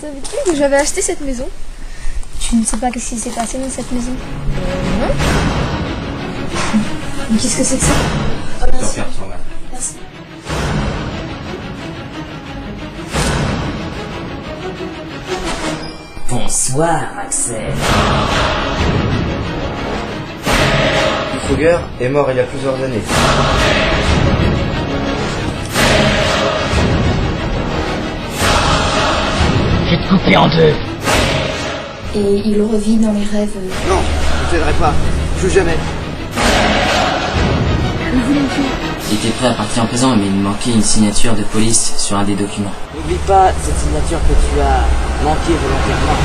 Savais-tu que j'avais acheté cette maison? Tu ne sais pas ce qui s'est passé dans cette maison? Non. Mais qu'est-ce que c'est que ça? Oh, merci. Merci. Bonsoir, Axel. Kruger est mort il y a plusieurs années. Je vais te couper en deux. Et il revit dans les rêves. Non, je t'aiderai pas. Plus jamais. Il voulait me tuer. Il était prêt à partir en prison, mais il manquait une signature de police sur un des documents. N'oublie pas cette signature que tu as manquée volontairement.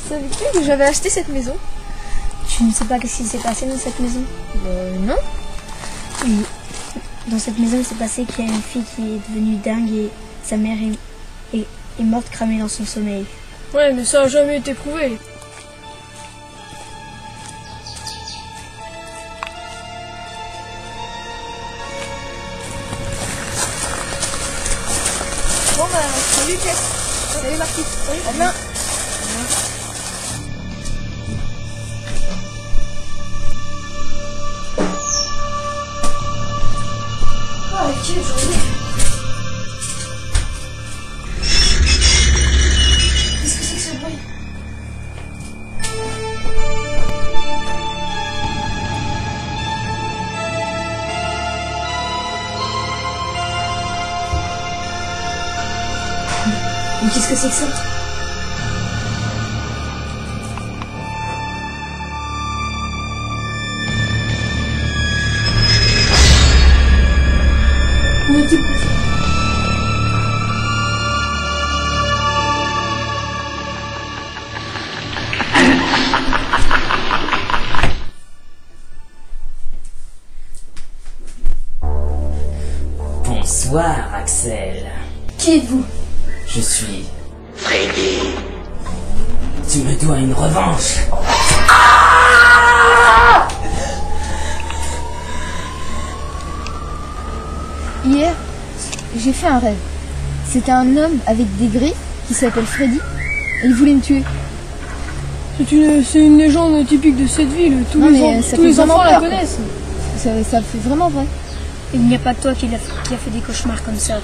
Savais-tu que j'avais acheté cette maison? Tu ne sais pas ce qui s'est passé dans cette maison? Non. Oui. Dans cette maison, il s'est passé qu'il y a une fille qui est devenue dingue et sa mère est morte cramée dans son sommeil. Ouais, mais ça a jamais été prouvé. Bon bah, salut Jess. Salut Marquis. Salut. À demain. Oh, quelle journée! Qu'est-ce que c'est que ce bruit? Mais qu'est-ce que c'est que ça? Où est-il passé? Bonsoir, Axel. Qui êtes-vous? Je suis Freddy. Tu me dois une revanche. Hier, j'ai fait un rêve. C'était un homme avec des griffes qui s'appelle Freddy et il voulait me tuer. C'est une légende typique de cette ville. Tous les enfants la connaissent. Ça fait vraiment vrai. Il n'y a pas que toi qui a fait des cauchemars comme ça.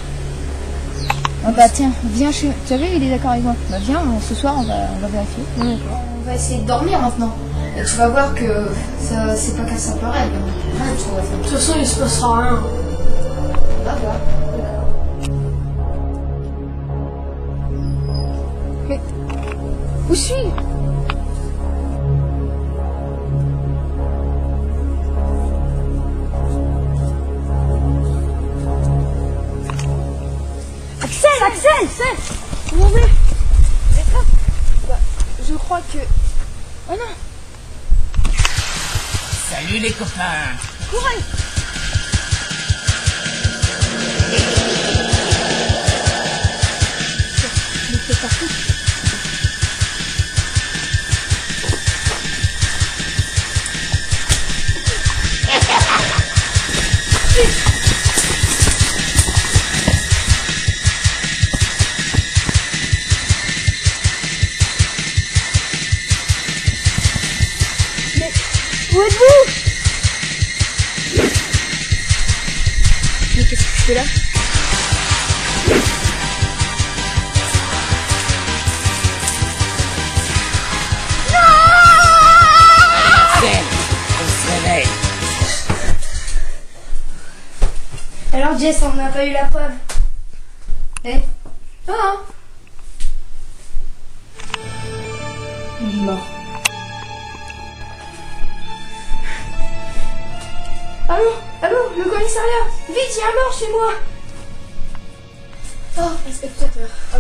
Ah bah tiens, viens chez... Tu savais, il est d'accord avec moi. Bah viens, ce soir on va vérifier. On va essayer de dormir maintenant. Et tu vas voir que ça, c'est pas qu'un simple rêve. De toute façon, il se passera rien. On va voir. Mais où suis-je? Axel! Où on est? Bah, je crois que... Oh non! Salut les copains. Courez! Il est partout. Où êtes-vous? Mais qu'est-ce que je fais là? Alors Jess, on n'a pas eu la preuve. Eh? Ah! Il est mort. Allô, le commissariat! Vite, il y a un mort chez moi! Oh, inspecteur. Oh,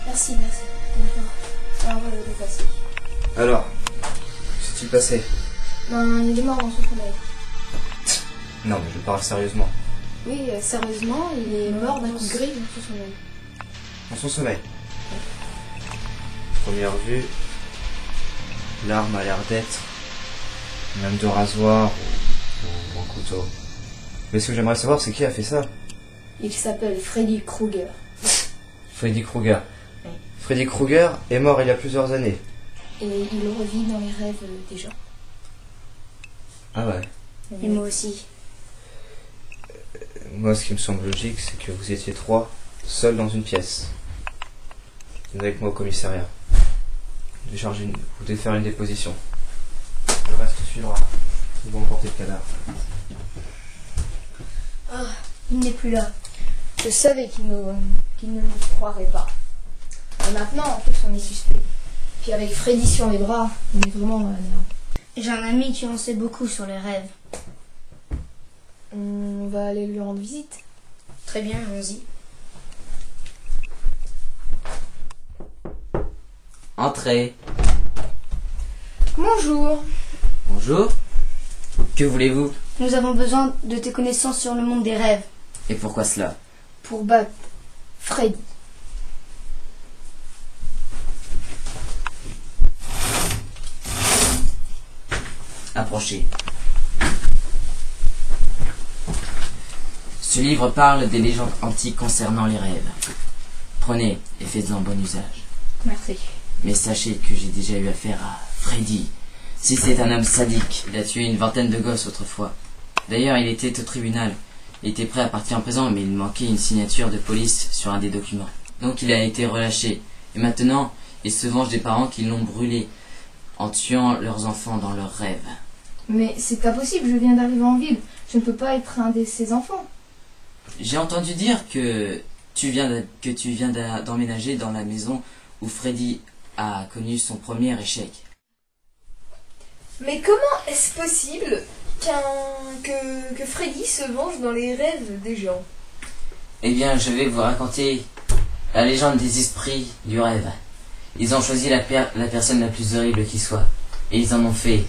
merci. Merci. Bonjour. Alors, vous passez. Alors, qu'est-ce passé? Ben, il est mort dans son sommeil. Non, mais je parle sérieusement. Oui, sérieusement, il est mort d'un coup de grille dans son sommeil. Dans son sommeil. Première vue, l'arme a l'air d'être même de rasoir ou un couteau. Mais ce que j'aimerais savoir, c'est qui a fait ça? Il s'appelle Freddy Krueger. Freddy Krueger. Oui. Freddy Krueger est mort il y a plusieurs années. Et il revit dans les rêves des gens. Ah ouais. Et moi aussi. Moi, ce qui me semble logique, c'est que vous étiez 3, seuls dans une pièce. Vous êtes avec moi au commissariat. Vous devez faire une déposition. Le reste suivra. Ils vont emporter le cadavre. Ah, il n'est plus là. Je savais qu'il ne nous croirait pas. Et maintenant, en plus, on est suspect. Puis avec Freddy sur les bras, on est vraiment dans la merde. J'ai un ami qui en sait beaucoup sur les rêves. On va aller lui rendre visite. Très bien, allons-y. Entrez. Bonjour. Bonjour. Que voulez-vous? Nous avons besoin de tes connaissances sur le monde des rêves. Et pourquoi cela? Pour battre Freddy. Approchez. Ce livre parle des légendes antiques concernant les rêves. Prenez et faites-en bon usage. Merci. Mais sachez que j'ai déjà eu affaire à Freddy. Si c'est un homme sadique, il a tué une vingtaine de gosses autrefois. D'ailleurs, il était au tribunal. Il était prêt à partir en prison, mais il manquait une signature de police sur un des documents. Donc il a été relâché. Et maintenant, il se venge des parents qui l'ont brûlé en tuant leurs enfants dans leurs rêves. Mais c'est pas possible, je viens d'arriver en ville. Je ne peux pas être un de ses enfants. J'ai entendu dire que tu viens d'emménager dans la maison où Freddy a connu son premier échec. Mais comment est-ce possible que Freddy se venge dans les rêves des gens? Eh bien, je vais vous raconter la légende des esprits du rêve. Ils ont choisi la personne la plus horrible qui soit, et ils en ont fait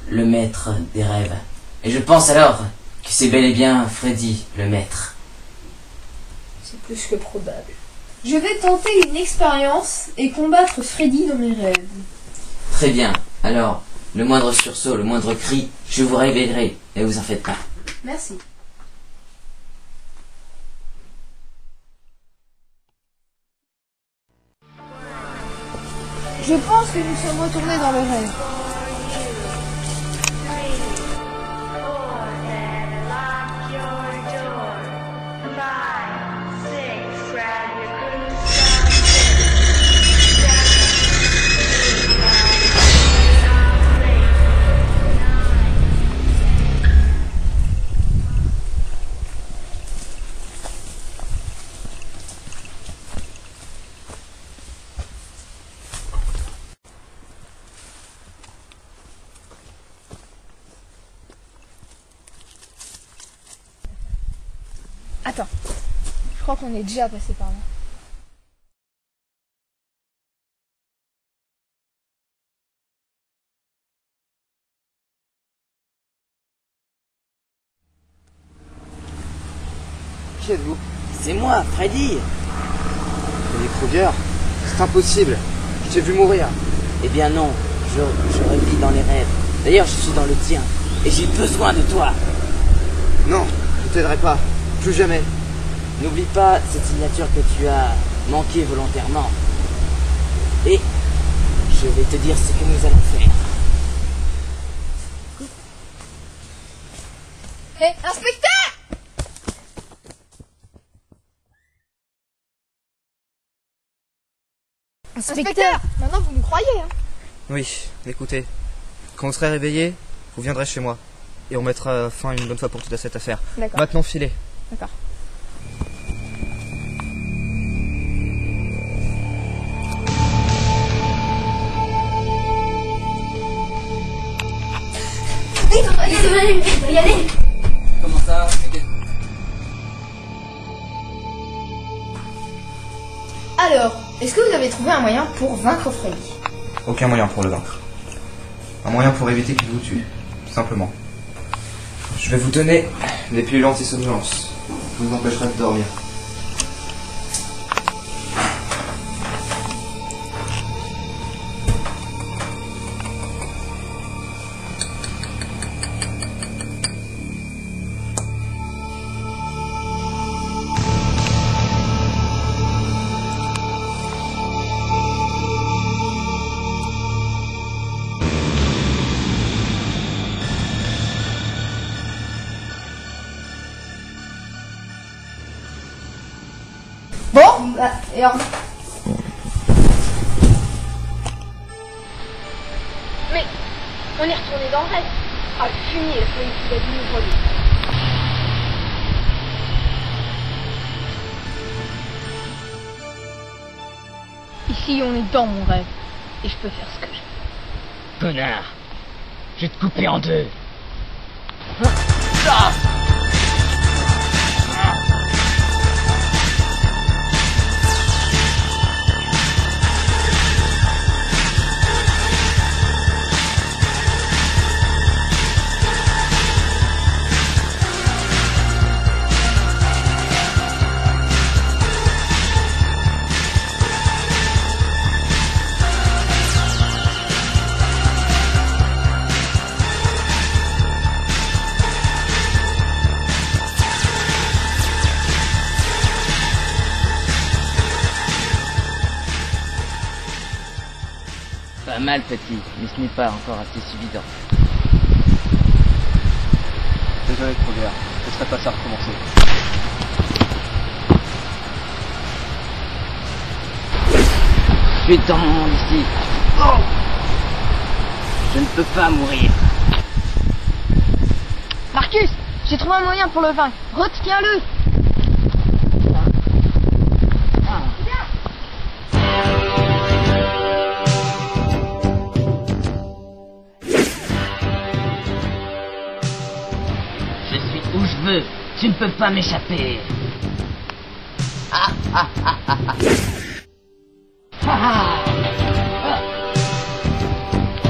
le maître des rêves. Et je pense alors que c'est bel et bien Freddy, le maître. C'est plus que probable. Je vais tenter une expérience et combattre Freddy dans mes rêves. Très bien. Alors, le moindre sursaut, le moindre cri, je vous réveillerai, et vous en faites pas. Merci. Je pense que nous sommes retournés dans le rêve. Attends, je crois qu'on est déjà passé par là. Qui êtes-vous? C'est moi, Freddy. Freddy Krueger? C'est impossible. Je t'ai vu mourir. Eh bien non, je revis dans les rêves. D'ailleurs, je suis dans le tien. Et j'ai besoin de toi. Non, je t'aiderai pas. Plus jamais. N'oublie pas cette signature que tu as manquée volontairement. Et je vais te dire ce que nous allons faire. Hé, inspecteur! Inspecteur! Maintenant vous me croyez, hein? Oui, écoutez. Quand vous serez réveillé, vous viendrez chez moi. Et on mettra fin une bonne fois pour toutes à cette affaire. D'accord. Maintenant, filez. D'accord. Il va y aller. Comment ça? Alors, est-ce que vous avez trouvé un moyen pour vaincre Freddy? Aucun moyen pour le vaincre. Un moyen pour éviter qu'il vous tue. Tout simplement. Je vais vous donner des pilules anti-somnolence. Ça vous empêchera de dormir. Bon, bah, et alors... Mais on est retourné dans le rêve. Ah, fini, la folie qui a dû nous voler. Ici, on est dans mon rêve. Et je peux faire ce que je veux. Connard, je vais te couper en deux. Pas mal, petit, mais ce n'est pas encore assez suffisant. Désolé, Kroger. Ce serait pas ça recommencer. Je suis dans mon monde ici. Oh, je ne peux pas mourir. Marcus, j'ai trouvé un moyen pour le vaincre. Retiens-le. Je suis où je veux. Tu ne peux pas m'échapper.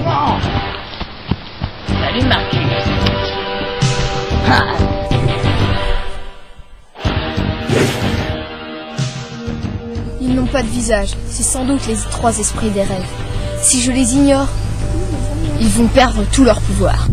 Non. Salut Marcus. Ils n'ont pas de visage. C'est sans doute les trois esprits des rêves. Si je les ignore, ils vont perdre tout leur pouvoir.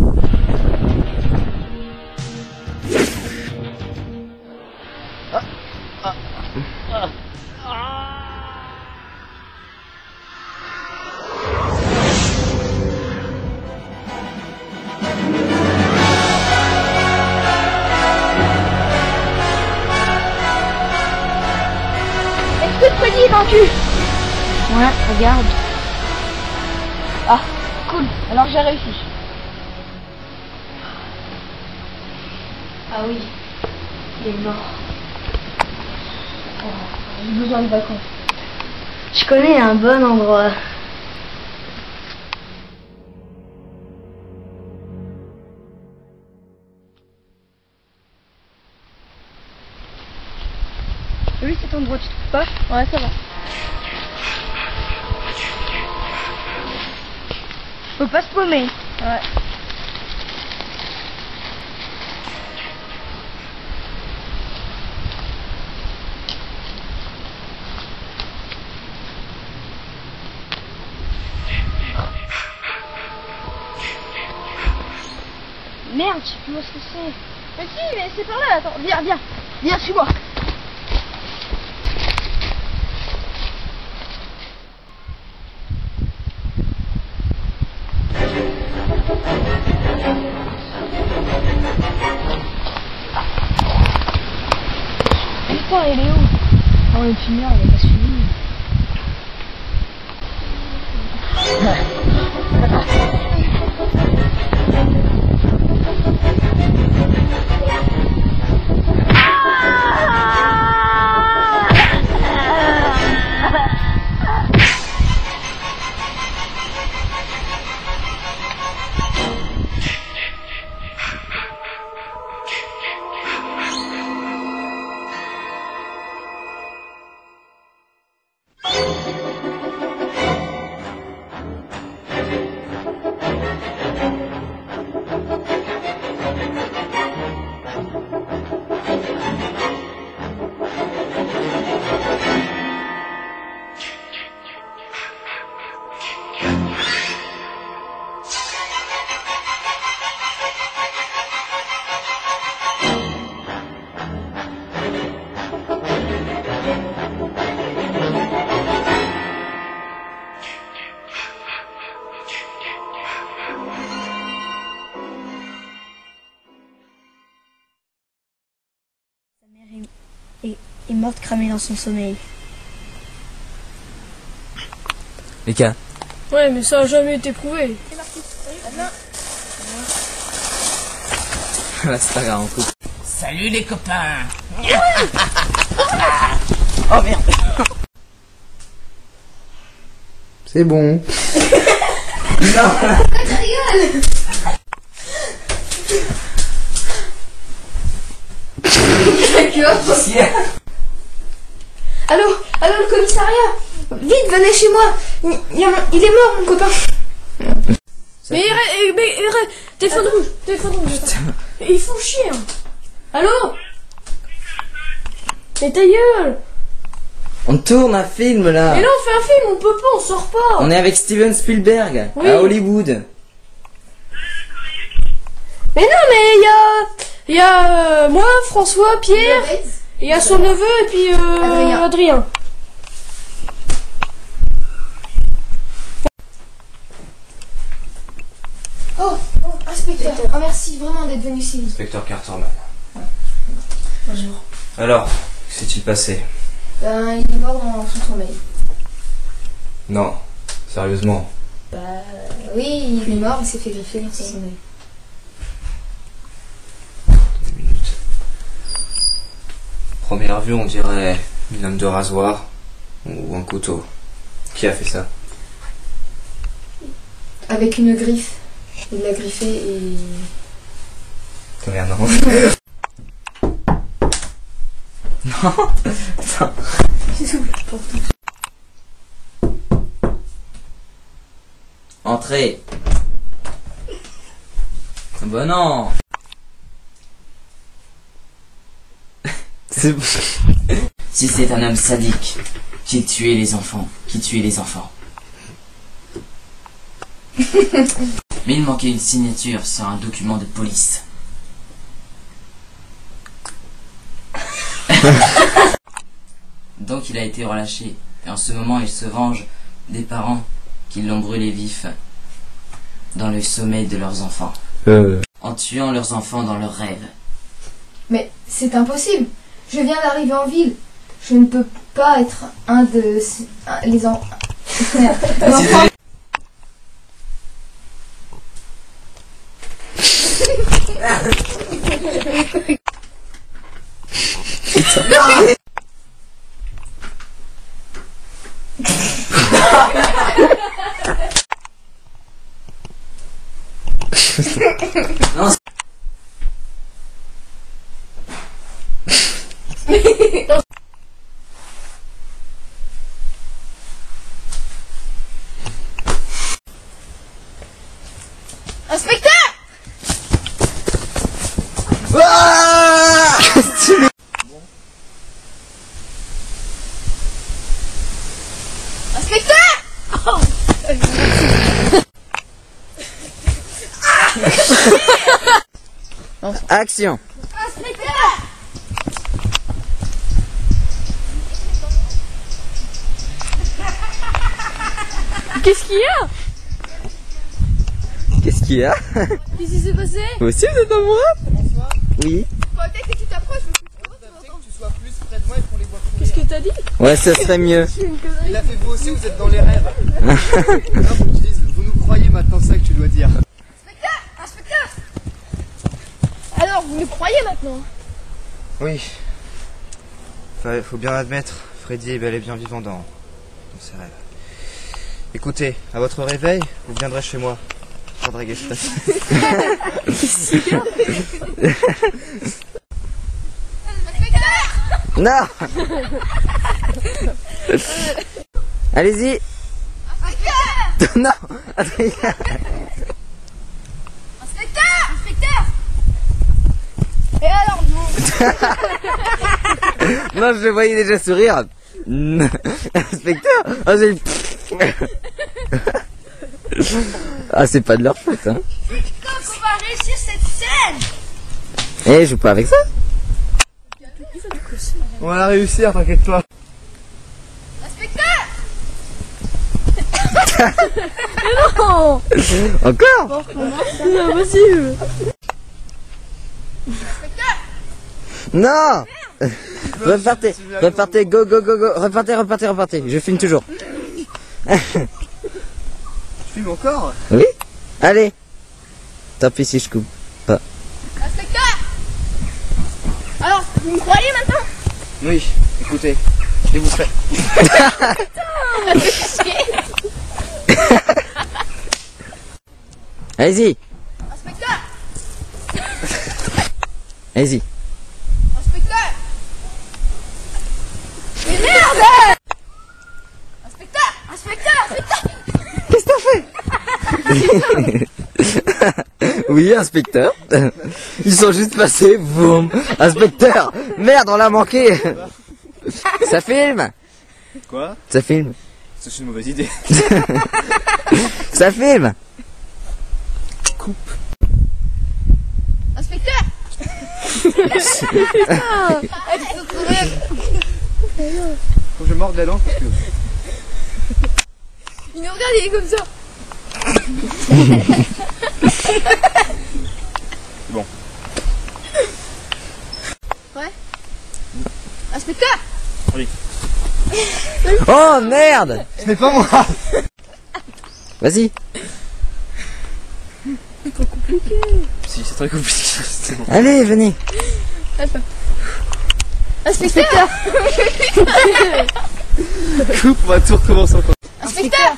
Est-ce que Freddy est vaincu? Ouais, regarde. Ah, cool. Alors j'ai réussi. Ah oui, il est mort. J'ai besoin de vacances. Je connais un bon endroit. Oui, cet endroit, tu trouves pas? Ouais, ça va. Faut pas se paumer. Ouais. Merde, je sais plus où est-ce que c'est. Mais si, mais c'est par là, attends, viens, viens. Viens, suis-moi. Putain, elle est où? Oh, le tunnel, il a pas suivi. Est morte cramée dans son sommeil. Les gars. Ouais, mais ça a jamais été prouvé. Là, c'est pas grave, on coupe. Salut les copains. Oh merde. C'est bon. Allô, le commissariat. Vite, venez chez moi. Il est mort, mon copain. Mais téléphone rouge. Ils font chier. Hein. Allô? Mais ta gueule. On tourne un film là. Mais là, on fait un film, on peut pas, on sort pas. On est avec Steven Spielberg Oui. à Hollywood. Mais non, mais il y a moi, François, Pierre, et il y a son neveu et puis Adrien. Oh, inspecteur, merci vraiment d'être venu ici. Inspecteur Carterman. Bonjour. Alors, que s'est-il passé? Ben, il est mort dans son sommeil. Non, sérieusement. Bah oui, il est mort, il s'est fait griffer dans son sommeil. 2 minutes. Première vue, on dirait une lame de rasoir ou un couteau. Qui a fait ça? Avec une griffe. Il l'a griffé et... Merde, non. Non. Attends. Entrez. Bah non. C'est bon. Si c'est un homme sadique qui tuait les enfants, Mais il manquait une signature sur un document de police. Donc il a été relâché. Et en ce moment, il se venge des parents qui l'ont brûlé vif dans le sommeil de leurs enfants. En tuant leurs enfants dans leurs rêves. Mais c'est impossible. Je viens d'arriver en ville. Je ne peux pas être un de les enfants. Non. Inspecteur! Ah Inspecteur! Oh. Action. Inspecteur! Qu'est-ce qu'il y a? Qu'est-ce qu'il y a? Qu'est-ce qui s'est passé? Vous aussi vous êtes amoureux? Oui. Pas peut-être que tu t'approches, mais que tu sois plus près de moi et qu'on les voit courir. qu'est-ce que t'as dit? Ouais, ça serait mieux. Il a fait vous aussi, vous êtes dans les rêves. Non, faut que tu dises, vous nous croyez maintenant, c'est ça que tu dois dire. Inspecteur! Alors, vous nous croyez maintenant? Oui. Enfin, faut bien admettre, Freddy est bel et bien vivant dans ses rêves. Écoutez, à votre réveil, vous viendrez chez moi pour draguer cette affaire. Non. Allez-y. Non. Inspecteur! Et alors, vous? Non, je le voyais déjà sourire. Inspecteur. Ah, ah, c'est pas de leur faute, hein. Quand on va réussir cette scène? Eh, je joue pas avec ça. On va la réussir, t'inquiète pas. Non! Encore. C'est impossible! Non. Repartez, repartez, go, go, go, go. Repartez. Je filme toujours. Tu filmes encore? Oui. Allez. Tant pis si je coupe pas. Inspecteur! Alors, vous me croyez maintenant? Oui, écoutez, je vous ferai. Allez-y. Inspecteur! Allez-y. Inspecteur! Mais merde! Inspecteur! Qu'est-ce que t'as fait? Oui, inspecteur. Ils sont juste passés. Boum. Inspecteur. Merde, on l'a manqué. Ça filme. Quoi? Ça filme. C'est une mauvaise idée. Ça filme. Inspecteur! Faut que je morde la langue parce que... Il nous regarde, il est comme ça. Bon. Ouais. Inspecteur! Oui. Oh merde. Ce n'est pas moi. Vas-y. Si, c'est très compliqué. C'est bon. Allez, venez. Inspecteur! Coupe, on va tout recommencer encore. Inspecteur!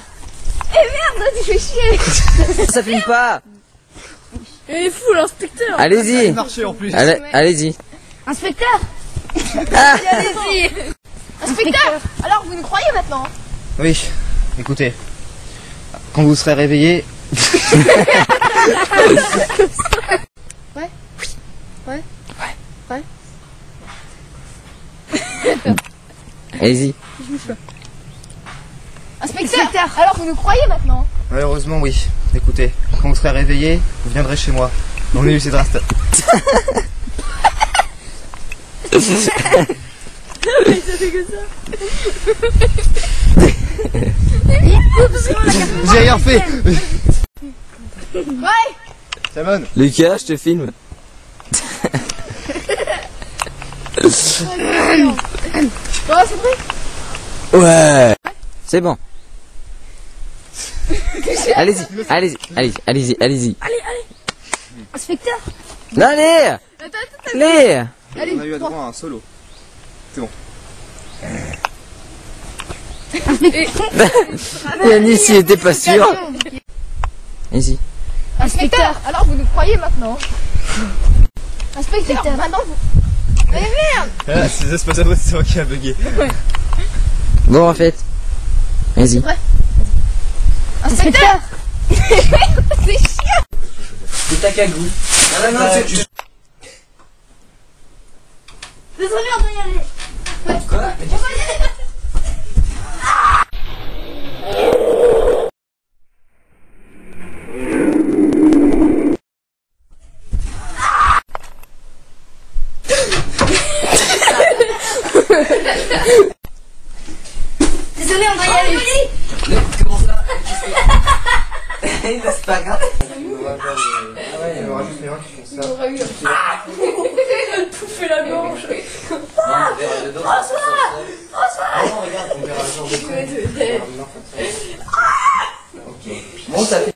Eh merde, tu fais chier! Ça filme pas. Il est fou l'inspecteur! Allez-y. Marché en plus. Allez-y. Inspecteur! Ah. Allez-y! Inspecteur! Alors vous nous croyez maintenant? Oui, écoutez, quand vous serez réveillé... Ouais. Allez-y. Inspecteur! Alors vous nous croyez maintenant? Malheureusement, oui. Écoutez, quand vous serez réveillé, vous viendrez chez moi. On est eu ces drastes. J'ai rien fait. Ouais! Simon. Lucas, je te filme. Bon, c'est vrai? Ouais. C'est bon. Allez-y. Inspecteur! Allez. Allez. Allez, On a eu à droit à un solo. C'est bon. Yannis, il était pas sûr. Allez-y. Inspecteur! Alors vous nous croyez maintenant? Inspecteur! Maintenant vous... Mais merde! Ah, c'est pas ça, c'est moi qui a bugué. Bon, en fait. Vas-y. Inspecteur! C'est chiant! C'est ta cagoule. Non, Désolé, on doit y aller! Quoi? Désolé, on doit y aller! Comment ça? C'est pas grave. Il y aura juste les gens qui font ça. Non, regarde, on verra le genre de Ok. Bon, ça fait.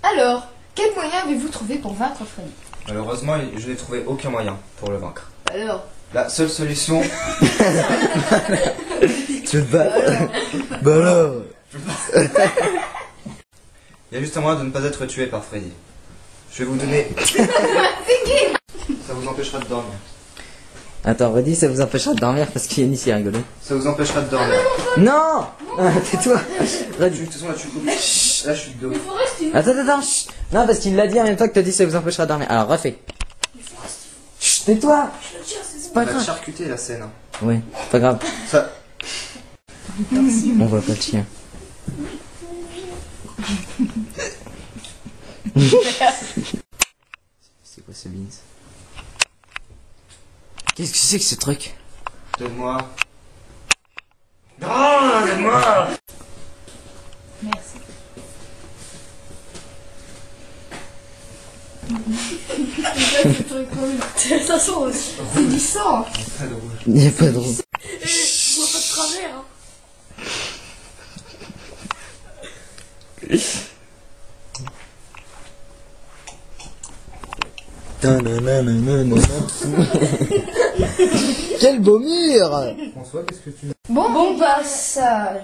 Alors, quel moyen avez-vous trouvé pour vaincre Freddy? Malheureusement, je n'ai trouvé aucun moyen pour le vaincre. Alors, La seule solution. Tu veux te battre? Bah alors. Il y a juste un moyen de ne pas être tué par Freddy. Je vais vous donner. Ça vous empêchera de dormir. Attends, redis, ça vous empêchera de dormir parce qu'il y a Nice qui a rigolé. Ça vous empêchera de dormir. Non. Tais-toi. De toute façon, là, tu coupes. Là, je suis de dos. Attends, chut. Non, parce qu'il l'a dit en même temps que t'as dit ça vous empêchera de dormir. Alors, refais. Chut, tais-toi. C'est pas On va te grave. charcuter la scène. Oui, pas grave. Ça. On voit pas le chien. C'est quoi ce beans? Qu'est-ce que c'est que ce truc? Donne-moi. Non, donne-moi. merci. Attention, c'est du sang. Pas de rouge. Il n'y a pas de rouge. Je vois pas de travers. Hein. Quel beau mur! François, qu'est-ce que tu. Bon passage.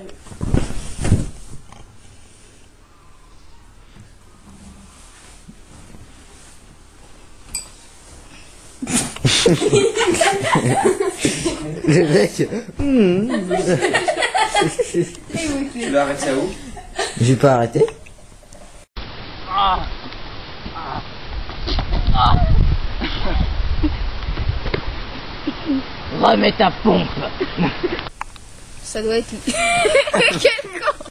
Le mec. Tu l'as arrêté à où? J'ai pas arrêté. Remets ta pompe. Ça doit être lui. Quel con.